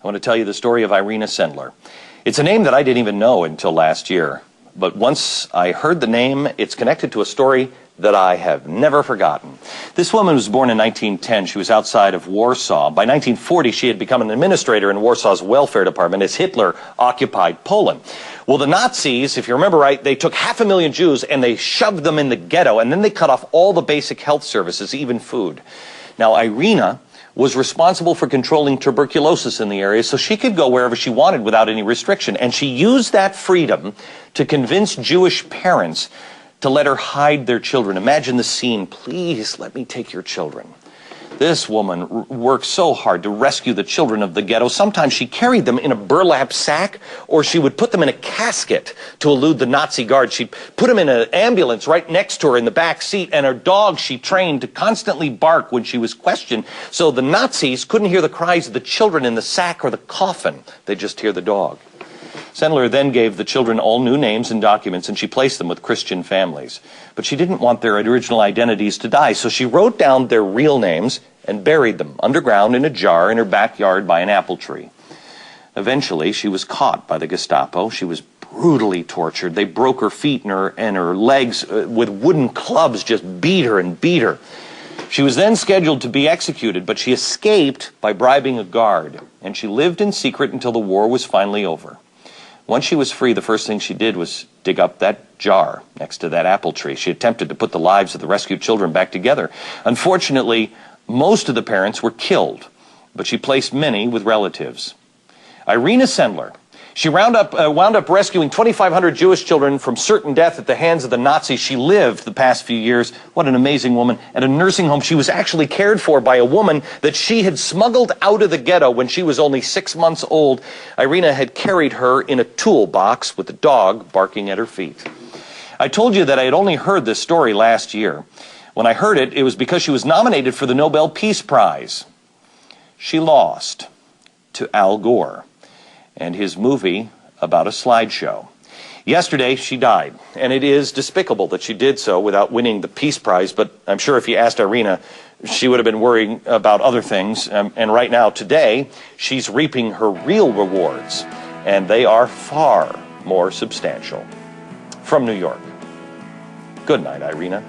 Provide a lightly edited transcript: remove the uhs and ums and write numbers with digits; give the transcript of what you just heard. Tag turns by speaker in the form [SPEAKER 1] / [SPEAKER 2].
[SPEAKER 1] want to tell you the story of Irena Sendler. It's a name that I didn't even know until last year. But once I heard the name, it's connected to a story that I have never forgotten. This woman was born in 1910. She was outside of Warsaw. By 1940, she had become an administrator in Warsaw's welfare department as Hitler occupied Poland. Well, the Nazis, if you remember right, they took 500,000 Jews and they shoved them in the ghetto, and then they cut off all the basic health services, even food. Now, Irena was responsible for controlling tuberculosis in the area, so she could go wherever she wanted without any restriction. And she used that freedom to convince Jewish parents to let her hide their children. Imagine the scene. Please let me take your children. This woman worked so hard to rescue the children of the ghetto. Sometimes she carried them in a burlap sack, or she would put them in a casket to elude the Nazi guards. She'd put them in an ambulance right next to her in the back seat, and her dog she trained to constantly bark when she was questioned, so the Nazis couldn't hear the cries of the children in the sack or the coffin. They'd just hear the dog. Sendler then gave the children all new names and documents, and she placed them with Christian families. But she didn't want their original identities to die, so she wrote down their real names and buried them underground in a jar in her backyard by an apple tree. Eventually, she was caught by the Gestapo. She was brutally tortured. They broke her feet and her legs with wooden clubs, just beat her and beat her. She was then scheduled to be executed, but she escaped by bribing a guard, and she lived in secret until the war was finally over. Once she was free, the first thing she did was dig up that jar next to that apple tree. She attempted to put the lives of the rescued children back together. Unfortunately, most of the parents were killed, but she placed many with relatives. Irena Sendler, she wound up rescuing 2,500 Jewish children from certain death at the hands of the Nazis. She lived the past few years, what an amazing woman, at a nursing home. She was actually cared for by a woman that she had smuggled out of the ghetto when she was only 6 months old. Irena had carried her in a toolbox with a dog barking at her feet. I told you that I had only heard this story last year. When I heard it, it was because she was nominated for the Nobel Peace Prize. She lost to Algore and his movie about a slideshow. Yesterday, she died, and it is despicable that she did so without winning the Peace Prize, but I'm sure if you asked Irena, she would have been worrying about other things, and right now, today, she's reaping her real rewards, and they are far more substantial. From New York, good night, Irena.